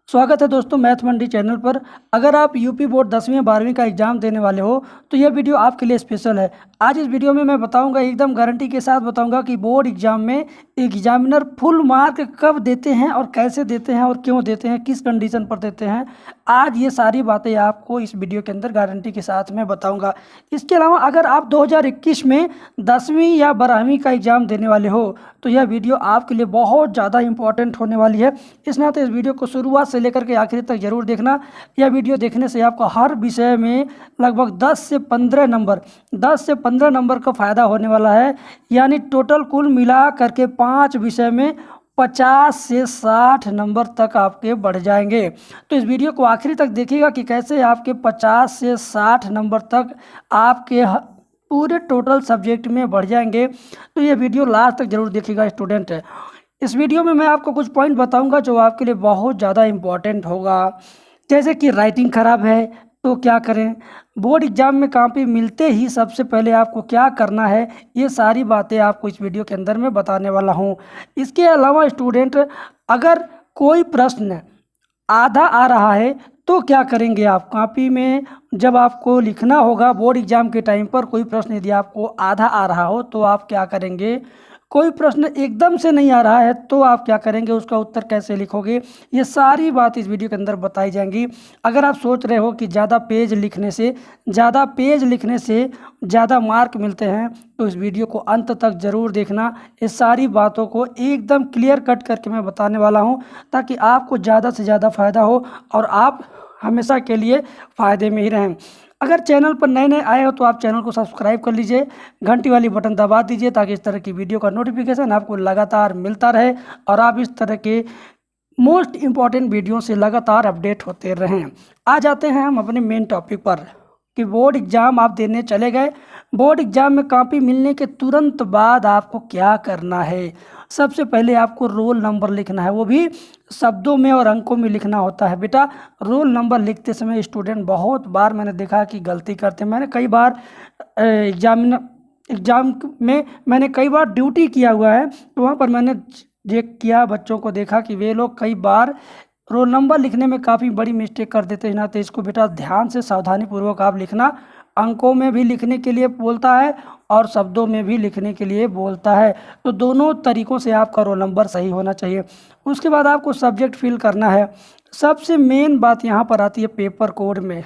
स्वागत है दोस्तों मैथ मंडी चैनल पर। अगर आप यूपी बोर्ड 10वीं या 12वीं का एग्ज़ाम देने वाले हो तो यह वीडियो आपके लिए स्पेशल है। आज इस वीडियो में मैं बताऊंगा, एकदम गारंटी के साथ बताऊंगा कि बोर्ड एग्ज़ाम में एग्जामिनर फुल मार्क कब देते हैं और कैसे देते हैं और क्यों देते हैं, किस कंडीशन पर देते हैं। आज ये सारी बातें आपको इस वीडियो के अंदर गारंटी के साथ मैं बताऊँगा। इसके अलावा अगर आप 2021 में 10वीं या 12वीं का एग्ज़ाम देने वाले हो तो यह वीडियो आपके लिए बहुत ज़्यादा इंपॉर्टेंट होने वाली है। इस नाते इस वीडियो को शुरुआत से लेकर के आखिर तक जरूर देखना। यह वीडियो देखने से आपको हर विषय में लगभग 10 से 15 नंबर का फ़ायदा होने वाला है। यानी टोटल कुल मिला करके 5 विषय में 50 से 60 नंबर तक आपके बढ़ जाएंगे। तो इस वीडियो को आखिरी तक देखिएगा कि कैसे आपके 50 से 60 नंबर तक आपके पूरे टोटल सब्जेक्ट में बढ़ जाएंगे। तो ये वीडियो लास्ट तक जरूर देखिएगा स्टूडेंट। इस वीडियो में मैं आपको कुछ पॉइंट बताऊंगा जो आपके लिए बहुत ज़्यादा इम्पॉर्टेंट होगा। जैसे कि राइटिंग ख़राब है तो क्या करें, बोर्ड एग्ज़ाम में कॉपी मिलते ही सबसे पहले आपको क्या करना है, ये सारी बातें आपको इस वीडियो के अंदर मैं बताने वाला हूँ। इसके अलावा स्टूडेंट, अगर कोई प्रश्न आधा आ रहा है तो क्या करेंगे आप कॉपी में, जब आपको लिखना होगा बोर्ड एग्ज़ाम के टाइम पर कोई प्रश्न यदि आपको आधा आ रहा हो तो आप क्या करेंगे, कोई प्रश्न एकदम से नहीं आ रहा है तो आप क्या करेंगे, उसका उत्तर कैसे लिखोगे, ये सारी बात इस वीडियो के अंदर बताई जाएंगी। अगर आप सोच रहे हो कि ज़्यादा पेज लिखने से ज़्यादा मार्क मिलते हैं तो इस वीडियो को अंत तक ज़रूर देखना। इस सारी बातों को एकदम क्लियर कट करके मैं बताने वाला हूँ ताकि आपको ज़्यादा से ज़्यादा फ़ायदा हो और आप हमेशा के लिए फ़ायदे में ही रहें। अगर चैनल पर नए नए आए हो तो आप चैनल को सब्सक्राइब कर लीजिए, घंटी वाली बटन दबा दीजिए ताकि इस तरह की वीडियो का नोटिफिकेशन आपको लगातार मिलता रहे और आप इस तरह के मोस्ट इम्पॉर्टेंट वीडियो से लगातार अपडेट होते रहें। आ जाते हैं हम अपने मेन टॉपिक पर कि बोर्ड एग्ज़ाम आप देने चले गए। बोर्ड एग्ज़ाम में कॉपी मिलने के तुरंत बाद आपको क्या करना है, सबसे पहले आपको रोल नंबर लिखना है, वो भी शब्दों में और अंकों में लिखना होता है। बेटा रोल नंबर लिखते समय स्टूडेंट बहुत बार मैंने देखा कि गलती करते हैं। मैंने कई बार एग्ज़ाम में मैंने कई बार ड्यूटी किया हुआ है तो वहाँ पर मैंने चेक किया, बच्चों को देखा कि वे लोग कई बार रोल नंबर लिखने में काफ़ी बड़ी मिस्टेक कर देते हैं ना। तो इसको बेटा ध्यान से सावधानी पूर्वक आप लिखना। अंकों में भी लिखने के लिए बोलता है और शब्दों में भी लिखने के लिए बोलता है, तो दोनों तरीक़ों से आपका रोल नंबर सही होना चाहिए। उसके बाद आपको सब्जेक्ट फिल करना है। सबसे मेन बात यहाँ पर आती है पेपर कोड में।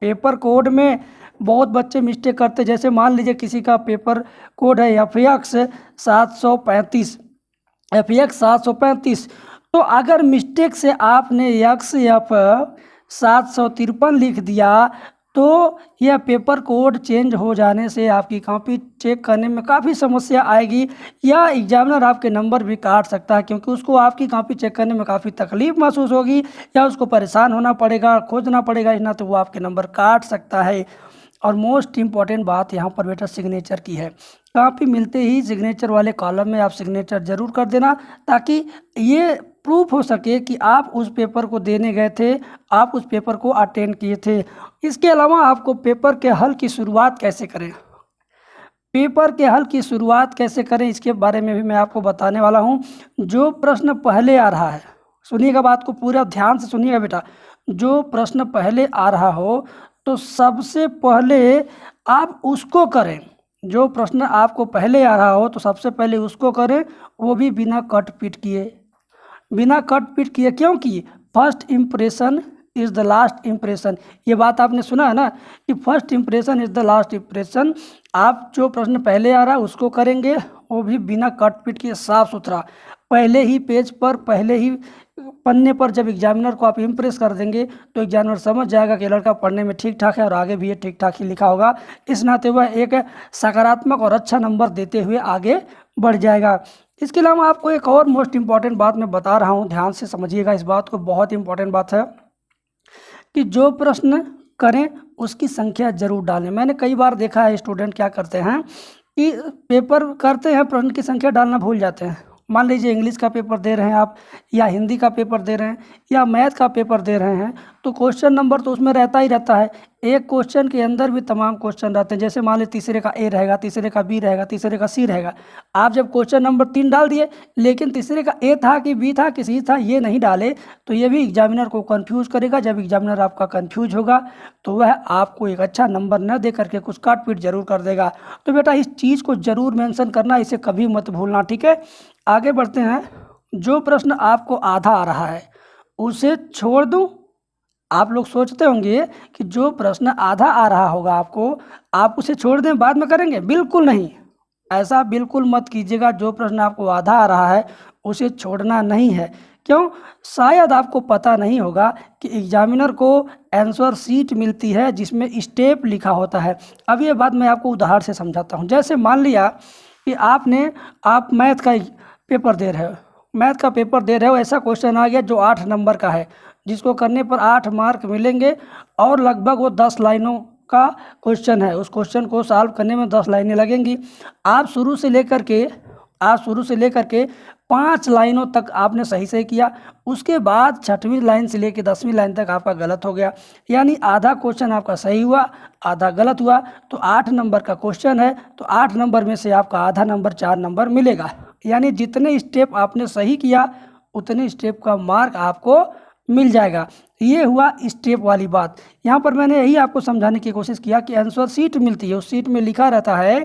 पेपर कोड में बहुत बच्चे मिस्टेक करते, जैसे मान लीजिए किसी का पेपर कोड है FX 735, तो अगर मिस्टेक से आपने XF 753 लिख दिया तो यह पेपर कोड चेंज हो जाने से आपकी कॉपी चेक करने में काफ़ी समस्या आएगी या एग्जामिनर आपके नंबर भी काट सकता है, क्योंकि उसको आपकी कॉपी चेक करने में काफ़ी तकलीफ महसूस होगी या उसको परेशान होना पड़ेगा, खोजना पड़ेगा, इस नाते वो आपके नंबर काट सकता है। और मोस्ट इम्पॉर्टेंट बात यहाँ पर बेटा सिग्नेचर की है। कॉपी मिलते ही सिग्नेचर वाले कॉलम में आप सिग्नेचर ज़रूर कर देना ताकि ये प्रूफ हो सके कि आप उस पेपर को देने गए थे, आप उस पेपर को अटेंड किए थे। इसके अलावा आपको पेपर के हल की शुरुआत कैसे करें, इसके बारे में भी मैं आपको बताने वाला हूँ। जो प्रश्न पहले आ रहा है, सुनिएगा, बात को पूरा ध्यान से सुनिएगा बेटा। जो प्रश्न पहले आ रहा हो तो सबसे पहले आप उसको करें। जो प्रश्न आपको पहले आ रहा हो तो सबसे पहले उसको करें, वो भी बिना कट पीट किए, क्योंकि first impression is the last impression. ये बात आपने सुना है ना कि first impression is the last impression. आप जो प्रश्न पहले आ रहा है उसको करेंगे, वो भी बिना कट पीट किए, साफ सुथरा, पहले ही पेज पर, पहले ही पन्ने पर जब एग्जामिनर को आप इम्प्रेस कर देंगे तो एग्जामिनर समझ जाएगा कि लड़का पढ़ने में ठीक ठाक है और आगे भी ये ठीक ठाक ही लिखा होगा। इस नाते वह एक सकारात्मक और अच्छा नंबर देते हुए आगे बढ़ जाएगा। इसके अलावा आपको एक और मोस्ट इम्पॉर्टेंट बात मैं बता रहा हूँ, ध्यान से समझिएगा इस बात को, बहुत इंपॉर्टेंट बात है कि जो प्रश्न करें उसकी संख्या जरूर डालें। मैंने कई बार देखा है स्टूडेंट क्या करते हैं कि पेपर करते हैं, प्रश्न की संख्या डालना भूल जाते हैं। मान लीजिए इंग्लिश का पेपर दे रहे हैं आप, या हिंदी का पेपर दे रहे हैं, या मैथ का पेपर दे रहे हैं, तो क्वेश्चन नंबर तो उसमें रहता ही रहता है। एक क्वेश्चन के अंदर भी तमाम क्वेश्चन रहते हैं। जैसे मान लीजिए तीसरे का ए रहेगा, तीसरे का बी रहेगा, तीसरे का सी रहेगा। आप जब क्वेश्चन नंबर 3 डाल दिए, लेकिन तीसरे का ए था कि बी था कि सी था ये नहीं डाले, तो ये भी एग्जामिनर को कंफ्यूज करेगा। जब एग्जामिनर आपका कंफ्यूज होगा तो वह आपको एक अच्छा नंबर न दे करके कुछ काट पीट जरूर कर देगा। तो बेटा इस चीज़ को जरूर मेंशन करना, इसे कभी मत भूलना, ठीक है। आगे बढ़ते हैं। जो प्रश्न आपको आधा आ रहा है उसे छोड़ दूं। आप लोग सोचते होंगे कि जो प्रश्न आधा आ रहा होगा आपको, आप उसे छोड़ दें, बाद में करेंगे। बिल्कुल नहीं, ऐसा बिल्कुल मत कीजिएगा। जो प्रश्न आपको आधा आ रहा है उसे छोड़ना नहीं है। क्यों? शायद आपको पता नहीं होगा कि एग्जामिनर को आंसर शीट मिलती है जिसमें स्टेप लिखा होता है। अब ये बात मैं आपको उदाहरण से समझाता हूँ। जैसे मान लिया कि आप मैथ का पेपर दे रहे हो, ऐसा क्वेश्चन आ गया जो 8 नंबर का है, जिसको करने पर 8 मार्क मिलेंगे, और लगभग वो 10 लाइनों का क्वेश्चन है। उस क्वेश्चन को सॉल्व करने में 10 लाइनें लगेंगी। आप शुरू से लेकर के 5 लाइनों तक आपने सही से किया, उसके बाद 6वीं लाइन से लेकर 10वीं लाइन तक आपका गलत हो गया। यानी आधा क्वेश्चन आपका सही हुआ, आधा गलत हुआ। तो 8 नंबर का क्वेश्चन है, तो 8 नंबर में से आपका आधा नंबर 4 नंबर मिलेगा। यानी जितने स्टेप आपने सही किया उतने स्टेप का मार्क आपको मिल जाएगा। ये हुआ स्टेप वाली बात। यहाँ पर मैंने यही आपको समझाने की कोशिश किया कि आंसर शीट मिलती है, उस शीट में लिखा रहता है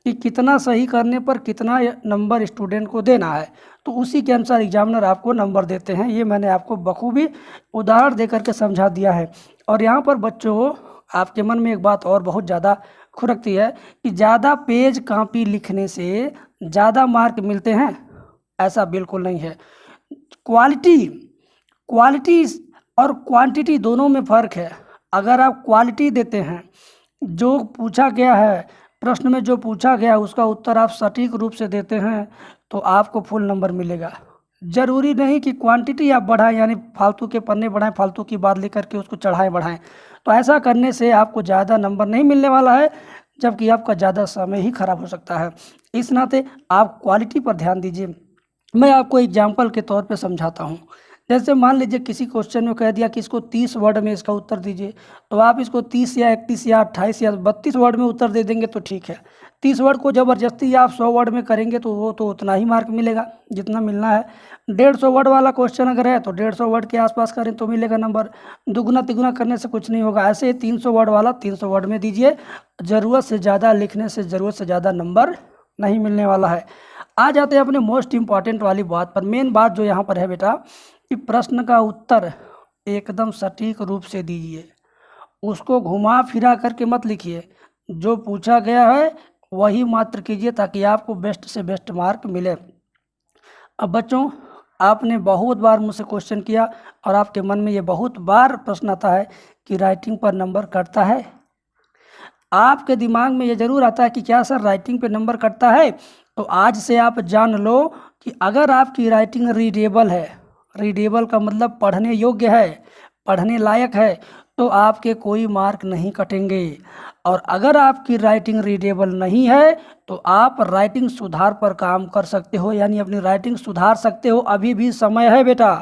कि कितना सही करने पर कितना नंबर स्टूडेंट को देना है, तो उसी के अनुसार एग्जामिनर आपको नंबर देते हैं। ये मैंने आपको बखूबी उदाहरण दे करके समझा दिया है। और यहाँ पर बच्चों, आपके मन में एक बात और बहुत ज़्यादा खुरकती है कि ज़्यादा पेज कॉपी लिखने से ज़्यादा मार्क मिलते हैं। ऐसा बिल्कुल नहीं है। क्वालिटी और क्वांटिटी दोनों में फ़र्क है। अगर आप क्वालिटी देते हैं, जो पूछा गया है प्रश्न में, जो पूछा गया उसका उत्तर आप सटीक रूप से देते हैं, तो आपको फुल नंबर मिलेगा। ज़रूरी नहीं कि क्वांटिटी आप बढ़ाएं, यानी फालतू के पन्ने बढ़ाएं, फालतू की बात लेकर के उसको बढ़ाएं। तो ऐसा करने से आपको ज़्यादा नंबर नहीं मिलने वाला है, जबकि आपका ज़्यादा समय ही खराब हो सकता है। इस नाते आप क्वालिटी पर ध्यान दीजिए। मैं आपको एग्जाम्पल के तौर पे समझाता हूँ। जैसे मान लीजिए किसी क्वेश्चन में कह दिया कि इसको 30 वर्ड में इसका उत्तर दीजिए, तो आप इसको 30 या 31 या 28 या 32 वर्ड में उत्तर दे देंगे तो ठीक है। 30 वर्ड को ज़बरदस्ती आप 100 वर्ड में करेंगे तो वो तो उतना ही मार्क मिलेगा जितना मिलना है। 150 वर्ड वाला क्वेश्चन अगर है तो 150 वर्ड के आसपास करें तो मिलेगा नंबर। दुगुना तिगुना करने से कुछ नहीं होगा। ऐसे 300 वर्ड वाला 300 वर्ड में दीजिए। ज़रूरत से ज़्यादा लिखने से ज़रूरत से ज़्यादा नंबर नहीं मिलने वाला है। आ जाते हैं अपने मोस्ट इम्पॉर्टेंट वाली बात पर। मेन बात जो यहाँ पर है बेटा, कि प्रश्न का उत्तर एकदम सटीक रूप से दीजिए। उसको घुमा फिरा करके मत लिखिए। जो पूछा गया है वही मात्र कीजिए, ताकि आपको बेस्ट से बेस्ट मार्क मिले। अब बच्चों, आपने बहुत बार मुझसे क्वेश्चन किया और आपके मन में ये बहुत बार प्रश्न आता है कि राइटिंग पर नंबर कटता है। आपके दिमाग में ये ज़रूर आता है कि क्या सर राइटिंग पे नंबर कटता है। तो आज से आप जान लो कि अगर आपकी राइटिंग रीडेबल है, रीडेबल का मतलब पढ़ने योग्य है, पढ़ने लायक है, तो आपके कोई मार्क नहीं कटेंगे। और अगर आपकी राइटिंग रीडेबल नहीं है तो आप राइटिंग सुधार पर काम कर सकते हो, यानी अपनी राइटिंग सुधार सकते हो। अभी भी समय है बेटा।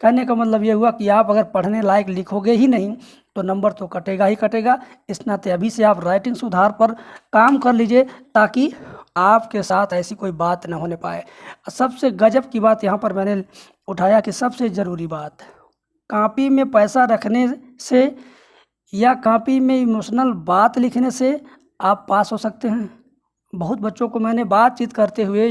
कहने का मतलब ये हुआ कि आप अगर पढ़ने लायक लिखोगे ही नहीं तो नंबर तो कटेगा ही कटेगा। इस नाते अभी से आप राइटिंग सुधार पर काम कर लीजिए, ताकि आपके साथ ऐसी कोई बात न होने पाए। सबसे गजब की बात यहाँ पर मैंने उठाया कि सबसे ज़रूरी बात, कॉपी में पैसा रखने से या कॉपी में इमोशनल बात लिखने से आप पास हो सकते हैं। बहुत बच्चों को मैंने बातचीत करते हुए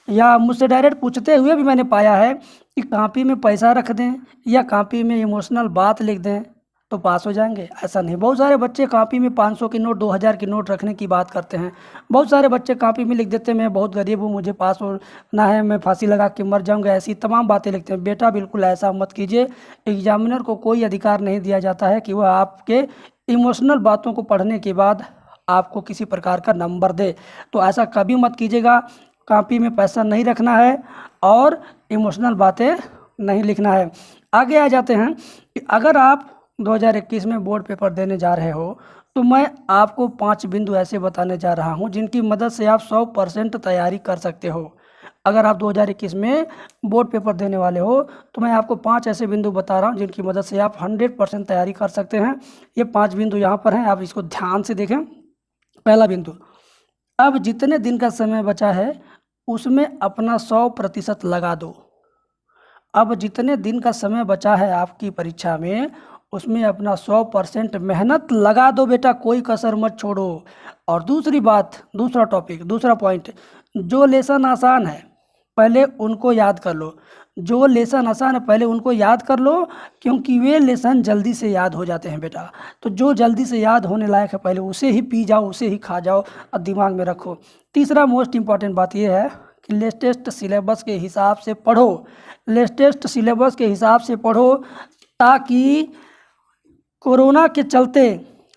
या मुझसे डायरेक्ट पूछते हुए भी मैंने पाया है कि कॉपी में पैसा रख दें या कॉपी में इमोशनल बात लिख दें तो पास हो जाएंगे। ऐसा नहीं। बहुत सारे बच्चे कॉपी में 500 की नोट, 2000 की नोट रखने की बात करते हैं। बहुत सारे बच्चे कॉपी में लिख देते हैं मैं बहुत गरीब हूँ, मुझे पास होना है, मैं फांसी लगा के मर जाऊँगा, ऐसी तमाम बातें लिखते हैं। बेटा बिल्कुल ऐसा मत कीजिए। एग्जामिनर को कोई अधिकार नहीं दिया जाता है कि वह आपके इमोशनल बातों को पढ़ने के बाद आपको किसी प्रकार का नंबर दे। तो ऐसा कभी मत कीजिएगा। कॉपी में पैसा नहीं रखना है और इमोशनल बातें नहीं लिखना है। आगे आ जाते हैं कि अगर आप 2021 में बोर्ड पेपर देने जा रहे हो तो मैं आपको 5 बिंदु ऐसे बताने जा रहा हूं जिनकी मदद से आप 100% तैयारी कर सकते हो। अगर आप 2021 में बोर्ड पेपर देने वाले हो तो मैं आपको 5 ऐसे बिंदु बता रहा हूँ जिनकी मदद से आप 100% तैयारी कर सकते हैं। ये 5 बिंदु यहाँ पर हैं, आप इसको ध्यान से देखें। पहला बिंदु, अब जितने दिन का समय बचा है उसमें अपना 100% लगा दो। अब जितने दिन का समय बचा है आपकी परीक्षा में उसमें अपना 100% मेहनत लगा दो बेटा, कोई कसर मत छोड़ो। और दूसरी बात, दूसरा टॉपिक, दूसरा पॉइंट, जो लेसन आसान है पहले उनको याद कर लो। जो लेसन आसान है पहले उनको याद कर लो, क्योंकि वे लेसन जल्दी से याद हो जाते हैं बेटा। तो जो जल्दी से याद होने लायक है पहले उसे ही पी जाओ, उसे ही खा जाओ और दिमाग में रखो। तीसरा मोस्ट इम्पॉर्टेंट बात यह है कि लेटेस्ट सिलेबस के हिसाब से पढ़ो। लेटेस्ट सिलेबस के हिसाब से पढ़ो ताकि कोरोना के चलते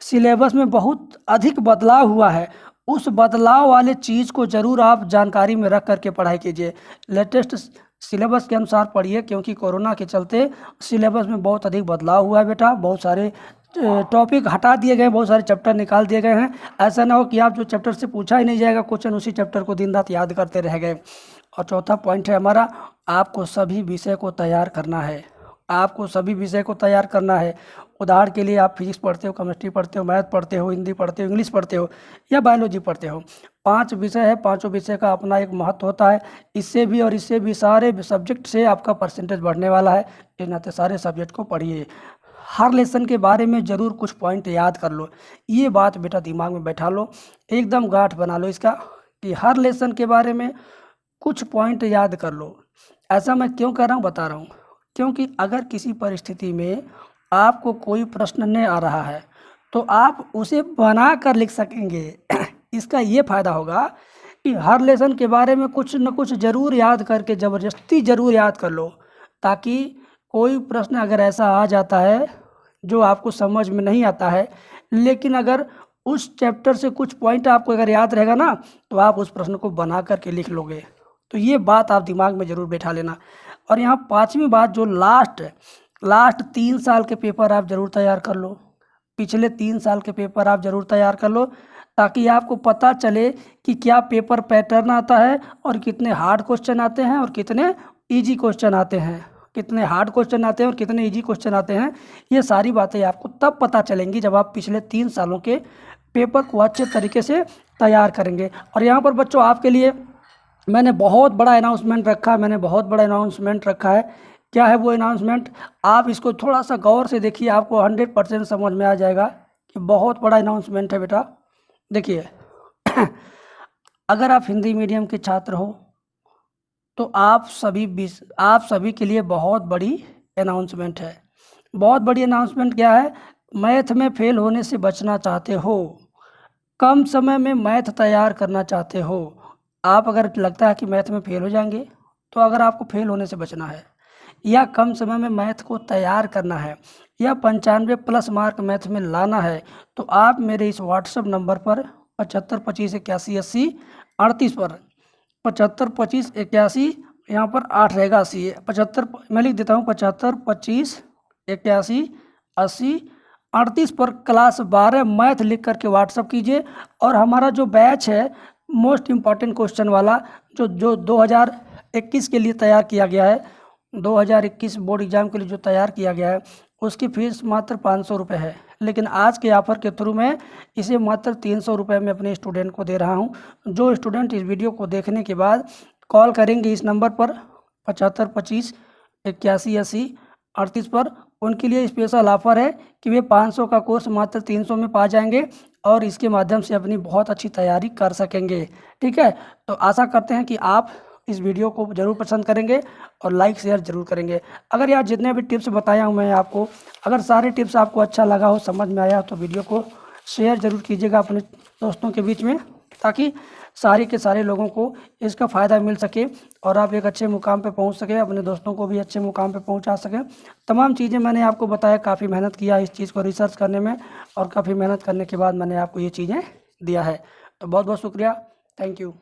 सिलेबस में बहुत अधिक बदलाव हुआ है, उस बदलाव वाले चीज़ को ज़रूर आप जानकारी में रख करके पढ़ाई कीजिए। लेटेस्ट सिलेबस के अनुसार पढ़िए, क्योंकि कोरोना के चलते सिलेबस में बहुत अधिक बदलाव हुआ है बेटा। बहुत सारे टॉपिक हटा दिए गए, बहुत सारे चैप्टर निकाल दिए गए हैं। ऐसा ना हो कि आप जो चैप्टर से पूछा ही नहीं जाएगा क्वेश्चन, उसी चैप्टर को दिन रात याद करते रह गए। और चौथा पॉइंट है हमारा, आपको सभी विषय को तैयार करना है। आपको सभी विषय को तैयार करना है। उदाहरण के लिए आप फिजिक्स पढ़ते हो, केमिस्ट्री पढ़ते हो, मैथ पढ़ते हो, हिंदी पढ़ते हो, इंग्लिश पढ़ते हो या बायोलॉजी पढ़ते हो। 5 विषय है, पाँचों विषय का अपना एक महत्व होता है। इससे भी और इससे भी सारे सब्जेक्ट से आपका परसेंटेज बढ़ने वाला है। इस नाते सारे सब्जेक्ट को पढ़िए। हर लेसन के बारे में ज़रूर कुछ पॉइंट याद कर लो। ये बात बेटा दिमाग में बैठा लो, एकदम गांठ बना लो इसका कि हर लेसन के बारे में कुछ पॉइंट याद कर लो। ऐसा मैं क्यों कर रहा हूँ बता रहा हूँ, क्योंकि अगर किसी परिस्थिति में आपको कोई प्रश्न नहीं आ रहा है तो आप उसे बना कर लिख सकेंगे। इसका ये फ़ायदा होगा कि हर लेसन के बारे में कुछ न कुछ ज़रूर याद करके ज़बरदस्ती ज़रूर याद कर लो, ताकि कोई प्रश्न अगर ऐसा आ जाता है जो आपको समझ में नहीं आता है, लेकिन अगर उस चैप्टर से कुछ पॉइंट आपको अगर याद रहेगा ना तो आप उस प्रश्न को बना करके लिख लोगे। तो ये बात आप दिमाग में ज़रूर बैठा लेना। और यहाँ 5वीं बात, जो लास्ट 3 साल के पेपर आप ज़रूर तैयार कर लो। पिछले 3 साल के पेपर आप ज़रूर तैयार कर लो, ताकि आपको पता चले कि क्या पेपर पैटर्न आता है और कितने हार्ड क्वेश्चन आते हैं और कितने इजी क्वेश्चन आते हैं, कितने हार्ड क्वेश्चन आते हैं और कितने इजी क्वेश्चन आते हैं। ये सारी बातें आपको तब पता चलेंगी जब आप पिछले 3 सालों के पेपर को अच्छे तरीके से तैयार करेंगे। और यहाँ पर बच्चों आपके लिए मैंने बहुत बड़ा अनाउंसमेंट रखा है। क्या है वो अनाउंसमेंट, आप इसको थोड़ा सा गौर से देखिए, आपको 100% समझ में आ जाएगा कि बहुत बड़ा अनाउंसमेंट है बेटा। देखिए अगर आप हिंदी मीडियम के छात्र हो तो आप सभी के लिए बहुत बड़ी अनाउंसमेंट है। बहुत बड़ी अनाउंसमेंट क्या है, मैथ में फेल होने से बचना चाहते हो, कम समय में मैथ तैयार करना चाहते हो। आप अगर लगता है कि मैथ में फेल हो जाएंगे, तो अगर आपको फेल होने से बचना है या कम समय में मैथ को तैयार करना है या 95+ मार्क मैथ में लाना है, तो आप मेरे इस व्हाट्सएप नंबर पर 75 25 81 80 38 पर 75 25 81, यहाँ पर 8 रहेगा 80 है, 75 मैं लिख देता हूँ 75 25 81 80 38 पर क्लास 12 मैथ लिख करके व्हाट्सअप कीजिए। और हमारा जो बैच है मोस्ट इम्पॉर्टेंट क्वेश्चन वाला, जो 2021 के लिए तैयार किया गया है, 2021 बोर्ड एग्ज़ाम के लिए जो तैयार किया गया है, उसकी फ़ीस मात्र 500 रुपये है। लेकिन आज के ऑफ़र के थ्रू मैं इसे मात्र 300 रुपये में अपने स्टूडेंट को दे रहा हूं। जो स्टूडेंट इस वीडियो को देखने के बाद कॉल करेंगे इस नंबर पर 75 25 81 80 38 पर, उनके लिए स्पेशल ऑफ़र है कि वे 500 का कोर्स मात्र 300 में पा जाएंगे और इसके माध्यम से अपनी बहुत अच्छी तैयारी कर सकेंगे। ठीक है, तो आशा करते हैं कि आप इस वीडियो को ज़रूर पसंद करेंगे और लाइक शेयर ज़रूर करेंगे। अगर यार जितने भी टिप्स बताया हूँ मैं आपको, अगर सारे टिप्स आपको अच्छा लगा हो, समझ में आया, तो वीडियो को शेयर ज़रूर कीजिएगा अपने दोस्तों के बीच में, ताकि सारे के सारे लोगों को इसका फ़ायदा मिल सके और आप एक अच्छे मुकाम पे पहुंच सके, अपने दोस्तों को भी अच्छे मुकाम पे पहुंचा सकें। तमाम चीज़ें मैंने आपको बताया, काफ़ी मेहनत किया इस चीज़ को रिसर्च करने में और काफ़ी मेहनत करने के बाद मैंने आपको ये चीज़ें दिया है। तो बहुत बहुत शुक्रिया, थैंक यू।